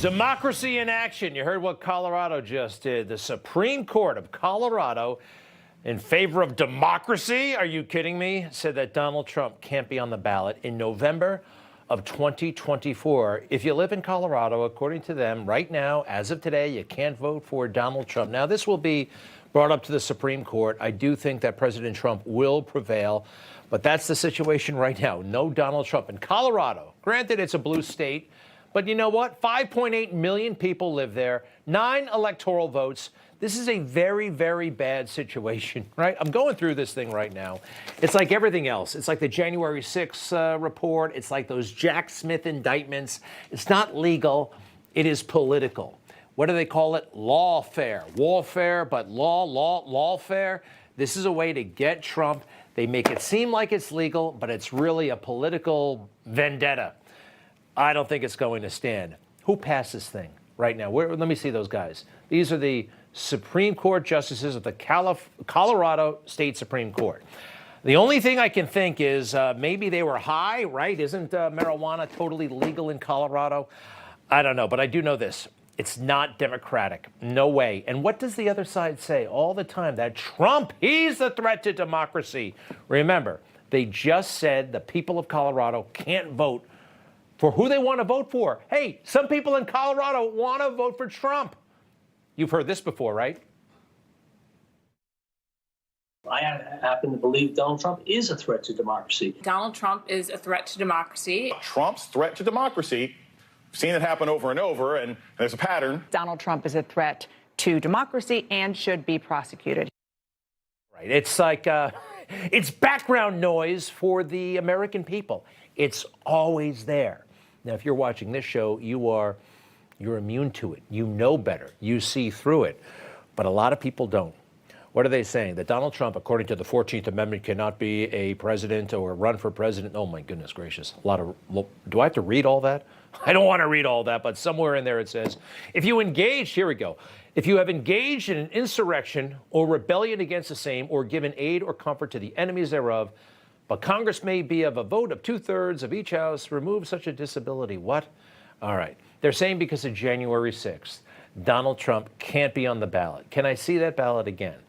Democracy in action. You heard what Colorado just did. The Supreme Court of Colorado, in favor of democracy, are you kidding me, said that Donald Trump can't be on the ballot in November of 2024. If you live in Colorado, according to them, right now, as of today, you can't vote for Donald Trump. Now, this will be brought up to the Supreme Court. I do think that President Trump will prevail, but that's the situation right now. No Donald Trump in Colorado. Granted, it's a blue state, but you know what? 5.8 million people live there, 9 electoral votes. This is a very, very bad situation, right? I'm going through this thing right now. It's like everything else. It's like the January 6th report. It's like those Jack Smith indictments. It's not legal. It is political. What do they call it? Lawfare. Warfare, but lawfare. This is a way to get Trump. They make it seem like it's legal, but it's really a political vendetta. I don't think it's going to stand. Who passed this thing right now? Let me see those guys. These are the Supreme Court justices of the Colorado State Supreme Court. The only thing I can think is maybe they were high, right? Isn't marijuana totally legal in Colorado? I don't know, but I do know this. It's not democratic. No way. And what does the other side say all the time? That Trump, he's the threat to democracy. Remember, they just said the people of Colorado can't vote for who they want to vote for. Hey, some people in Colorado want to vote for Trump. You've heard this before, right? I happen to believe Donald Trump is a threat to democracy. Donald Trump is a threat to democracy. Trump's threat to democracy. We've seen it happen over and over, and there's a pattern. Donald Trump is a threat to democracy and should be prosecuted. Right. It's like it's background noise for the American people. It's always there. Now, if you're watching this show, you're immune to it. You know better. You see through it. But a lot of people don't. What are they saying? That Donald Trump, according to the 14th Amendment, cannot be a president or run for president? Oh, my goodness gracious. Do I have to read all that? I don't want to read all that, but somewhere in there it says, if you engage, here we go. If you have engaged in an insurrection or rebellion against the same or given aid or comfort to the enemies thereof, but Congress may be of a vote of 2/3 of each house, remove such a disability. What? All right. They're saying because of January 6th, Donald Trump can't be on the ballot. Can I see that ballot again?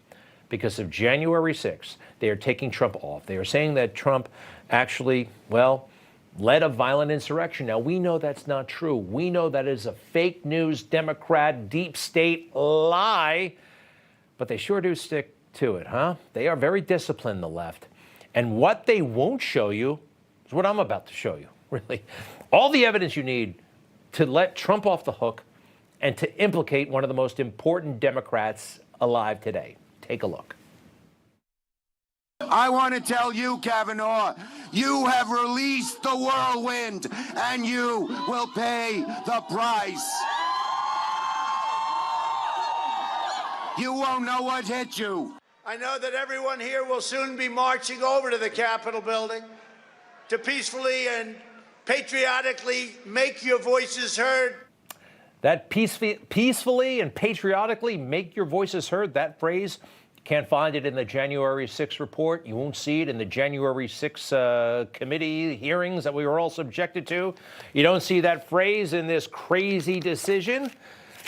Because of January 6th, they are taking Trump off. They are saying that Trump actually, led a violent insurrection. Now, we know that's not true. We know that is a fake news, Democrat, deep state lie, but they sure do stick to it, huh? They are very disciplined, the left. And what they won't show you is what I'm about to show you, really. All the evidence you need to let Trump off the hook and to implicate one of the most important Democrats alive today. Take a look. I want to tell you, Kavanaugh, you have released the whirlwind, and you will pay the price. You won't know what hit you. I know that everyone here will soon be marching over to the Capitol building to peacefully and patriotically make your voices heard. That peacefully and patriotically make your voices heard, that phrase, you can't find it in the January 6th report. You won't see it in the January 6th committee hearings that we were all subjected to. You don't see that phrase in this crazy decision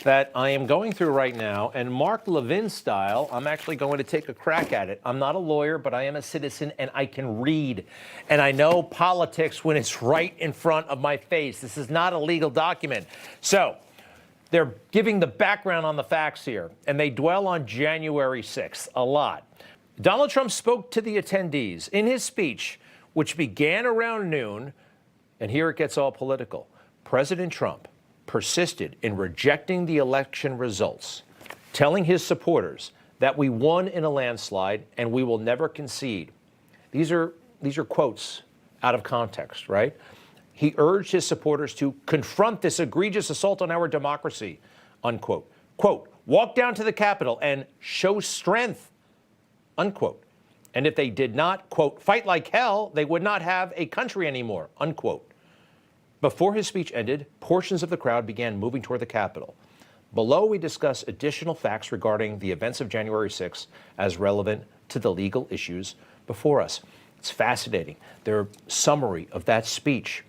that I am going through right now. And Mark Levin style, I'm actually going to take a crack at it. I'm not a lawyer, but I am a citizen, and I can read. And I know politics when it's right in front of my face. This is not a legal document. So they're giving the background on the facts here, and they dwell on January 6th a lot. Donald Trump spoke to the attendees in his speech, which began around noon, and here it gets all political. President Trump persisted in rejecting the election results, telling his supporters that we won in a landslide and we will never concede. These are quotes out of context, right? He urged his supporters to confront this egregious assault on our democracy, unquote. Quote, walk down to the Capitol and show strength, unquote. And if they did not, quote, fight like hell, they would not have a country anymore, unquote. Before his speech ended, portions of the crowd began moving toward the Capitol. Below, we discuss additional facts regarding the events of January 6th as relevant to the legal issues before us. It's fascinating. Their summary of that speech,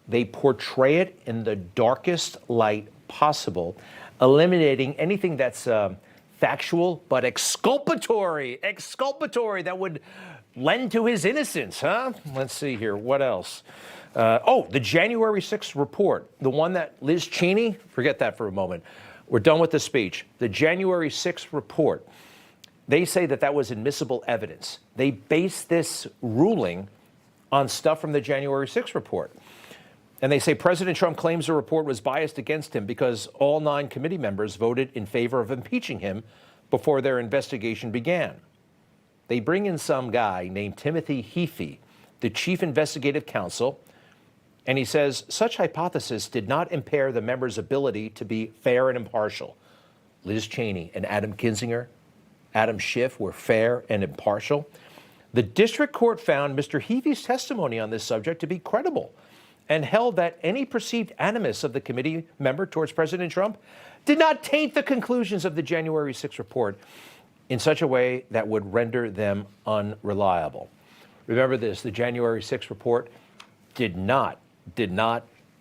they portray it in the darkest light possible, eliminating anything that's factual but exculpatory that would lend to his innocence, huh? Let's see here. What else? The January 6th report, the one that Liz Cheney, forget that for a moment. We're done with the speech. The January 6th report, they say that was admissible evidence. They base this ruling on stuff from the January 6th report. And they say President Trump claims the report was biased against him because all 9 committee members voted in favor of impeaching him before their investigation began. They bring in some guy named Timothy Heaphy, the chief investigative counsel, and he says such hypothesis did not impair the members' ability to be fair and impartial. Liz Cheney and Adam Kinzinger, Adam Schiff were fair and impartial. The district court found Mr. Heaphy's testimony on this subject to be credible and held that any perceived animus of the committee member towards President Trump did not taint the conclusions of the January 6th report in such a way that would render them unreliable. Remember this, the January 6th report did not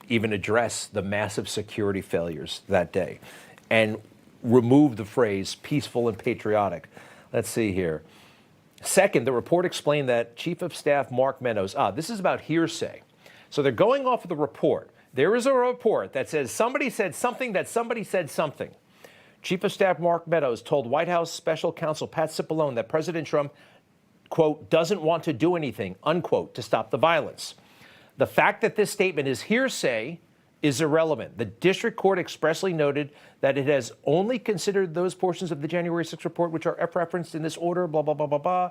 even address the massive security failures that day and removed the phrase peaceful and patriotic. Let's see here. Second, the report explained that Chief of Staff Mark Meadows, this is about hearsay. So they're going off of the report. There is a report that says somebody said something that somebody said something. Chief of Staff Mark Meadows told White House Special Counsel Pat Cipollone that President Trump, quote, doesn't want to do anything, unquote, to stop the violence. The fact that this statement is hearsay is irrelevant. The district court expressly noted that it has only considered those portions of the January 6th report which are referenced in this order, blah, blah, blah, blah, blah.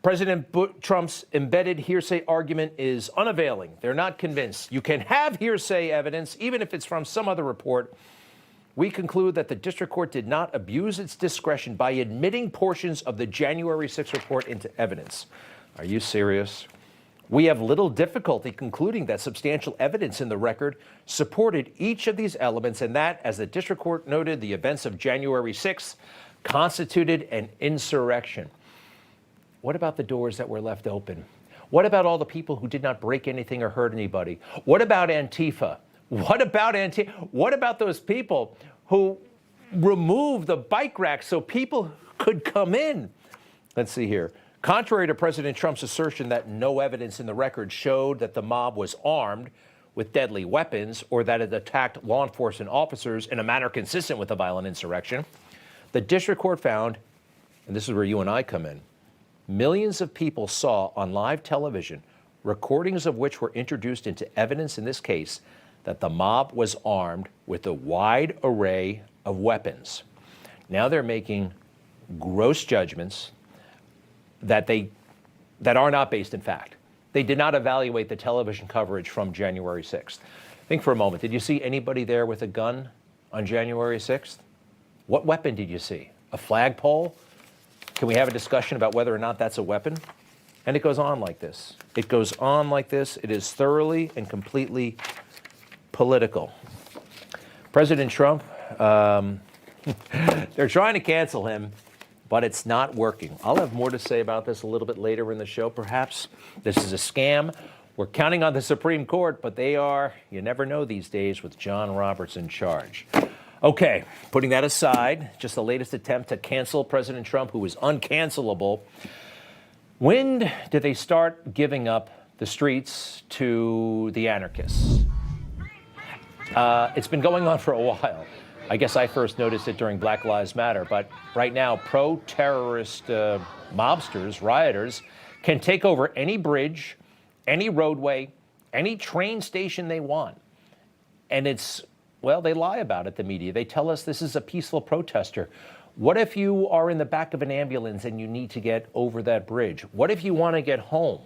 President Trump's embedded hearsay argument is unavailing. They're not convinced. You can have hearsay evidence, even if it's from some other report. We conclude that the district court did not abuse its discretion by admitting portions of the January 6th report into evidence. Are you serious? We have little difficulty concluding that substantial evidence in the record supported each of these elements and that, as the district court noted, the events of January 6th constituted an insurrection. What about the doors that were left open? What about all the people who did not break anything or hurt anybody? What about Antifa? What about those people who removed the bike racks so people could come in? Let's see here. Contrary to President Trump's assertion that no evidence in the record showed that the mob was armed with deadly weapons or that it attacked law enforcement officers in a manner consistent with a violent insurrection, the district court found, and this is where you and I come in, millions of people saw on live television, recordings of which were introduced into evidence in this case, that the mob was armed with a wide array of weapons. Now they're making gross judgments that are not based in fact. They did not evaluate the television coverage from January 6th. Think for a moment, did you see anybody there with a gun on January 6th? What weapon did you see? A flagpole? Can we have a discussion about whether or not that's a weapon? And it goes on like this. It goes on like this. It is thoroughly and completely political. President Trump, they're trying to cancel him, but it's not working. I'll have more to say about this a little bit later in the show, perhaps. This is a scam. We're counting on the Supreme Court, but they are, you never know these days, with John Roberts in charge. Okay, putting that aside, just the latest attempt to cancel President Trump, who is uncancelable. When did they start giving up the streets to the anarchists? It's been going on for a while. I guess I first noticed it during Black Lives Matter, but right now, pro-terrorist mobsters, rioters, can take over any bridge, any roadway, any train station they want. And it's, well, they lie about it, the media. They tell us this is a peaceful protester. What if you are in the back of an ambulance and you need to get over that bridge? What if you want to get home?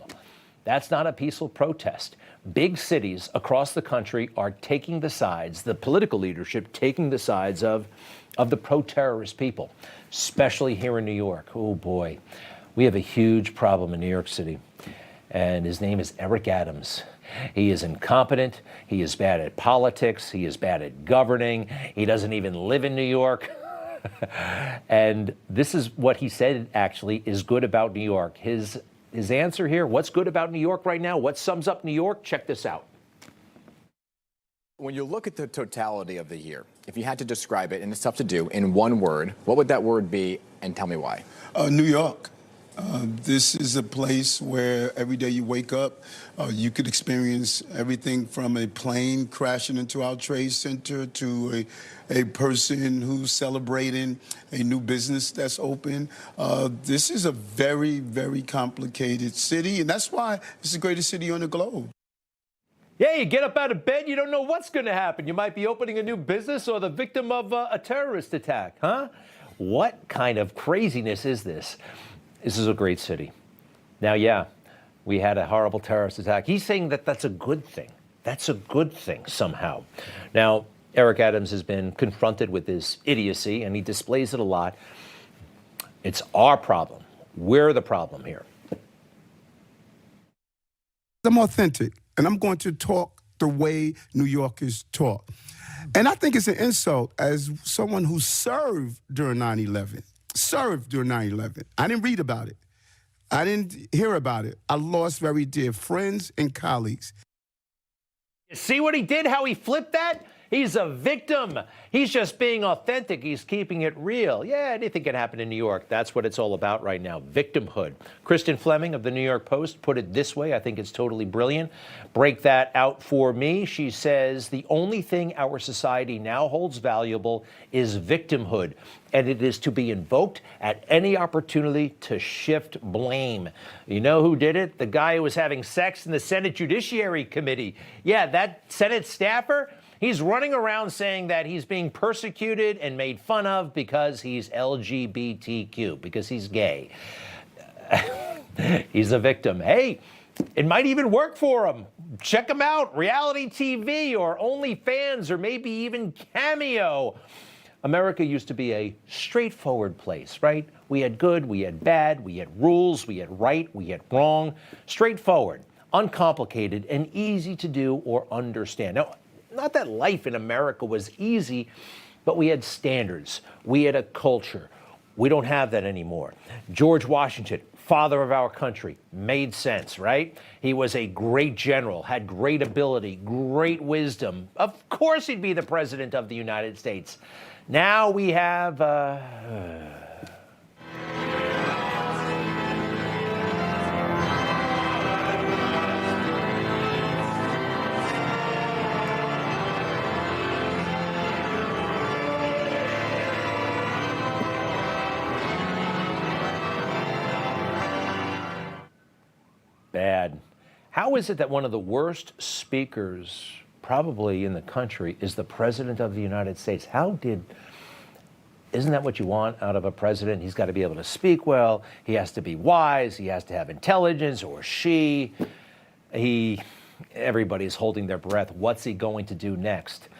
That's not a peaceful protest. Big cities across the country are taking the sides, the political leadership taking the sides of the pro-terrorist people, especially here in New York. Oh boy, we have a huge problem in New York City, and his name is Eric Adams. He is incompetent, he is bad at politics, he is bad at governing, he doesn't even live in New York. And this is what he said actually is good about New York. His answer here, what's good about New York right now? What sums up New York? Check this out. When you look at the totality of the year, if you had to describe it, and it's tough to do, in one word, what would that word be, and tell me why? New York. This is a place where every day you wake up, you could experience everything from a plane crashing into our trade center to a person who's celebrating a new business that's open. This is a very, very complicated city, and that's why it's the greatest city on the globe. Yeah, you get up out of bed, you don't know what's going to happen. You might be opening a new business or the victim of a terrorist attack, huh? What kind of craziness is this? This is a great city. Now, yeah, we had a horrible terrorist attack. He's saying that that's a good thing. That's a good thing somehow. Now, Eric Adams has been confronted with this idiocy, and he displays it a lot. It's our problem. We're the problem here. I'm authentic, and I'm going to talk the way New Yorkers talk. And I think it's an insult as someone who served during 9/11. Served during 9/11. I didn't read about it. I didn't hear about it. I lost very dear friends and colleagues. You see what he did, how he flipped that? He's a victim. He's just being authentic. He's keeping it real. Yeah, anything can happen in New York. That's what it's all about right now, victimhood. Kristen Fleming of the New York Post put it this way. I think it's totally brilliant. Break that out for me. She says, the only thing our society now holds valuable is victimhood, and it is to be invoked at any opportunity to shift blame. You know who did it? The guy who was having sex in the Senate Judiciary Committee. Yeah, that Senate staffer. He's running around saying that he's being persecuted and made fun of because he's LGBTQ, because he's gay. He's a victim. Hey, it might even work for him. Check him out. Reality TV or OnlyFans or maybe even Cameo. America used to be a straightforward place, right? We had good, we had bad, we had rules, we had right, we had wrong. Straightforward, uncomplicated, and easy to do or understand. Now, not that life in America was easy, but we had standards. We had a culture. We don't have that anymore. George Washington, father of our country, made sense, right? He was a great general, had great ability, great wisdom. Of course he'd be the president of the United States. Now we have... bad. How is it that one of the worst speakers probably in the country is the president of the United States? Isn't that what you want out of a president? He's got to be able to speak well. He has to be wise. He has to have intelligence, or she. Everybody's holding their breath. What's he going to do next?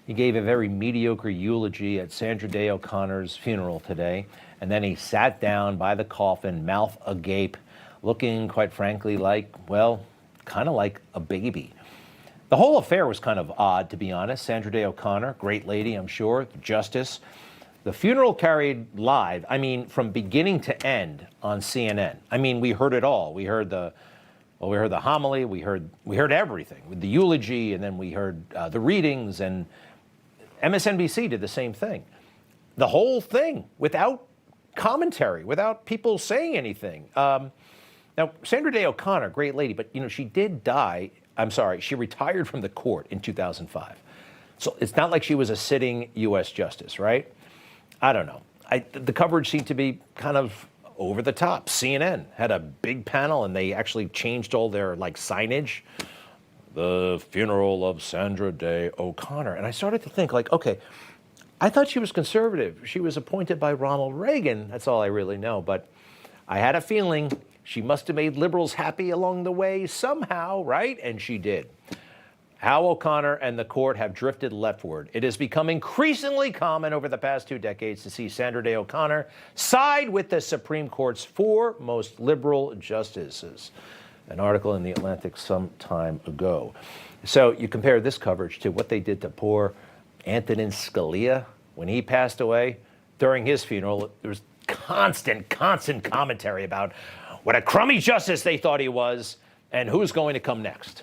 He gave a very mediocre eulogy at Sandra Day O'Connor's funeral today, and then he sat down by the coffin, mouth agape, looking, quite frankly, kind of like a baby. The whole affair was kind of odd, to be honest. Sandra Day O'Connor, great lady, I'm sure, justice. The funeral carried live, from beginning to end on CNN. We heard it all. We heard the homily, we heard everything, with the eulogy, and then we heard the readings, and MSNBC did the same thing. The whole thing, without commentary, without people saying anything. Now, Sandra Day O'Connor, great lady, but she did die. She retired from the court in 2005. So it's not like she was a sitting U.S. justice, right? I don't know. The coverage seemed to be kind of over the top. CNN had a big panel, and they actually changed all their signage. The funeral of Sandra Day O'Connor. And I started to think, okay, I thought she was conservative. She was appointed by Ronald Reagan. That's all I really know. But I had a feeling she must have made liberals happy along the way somehow, right? And she did. How O'Connor and the court have drifted leftward. It has become increasingly common over the past 2 decades to see Sandra Day O'Connor side with the Supreme Court's 4 most liberal justices. An article in The Atlantic some time ago. So you compare this coverage to what they did to poor Antonin Scalia when he passed away. During his funeral, there was constant commentary about what a crummy justice they thought he was and who's going to come next.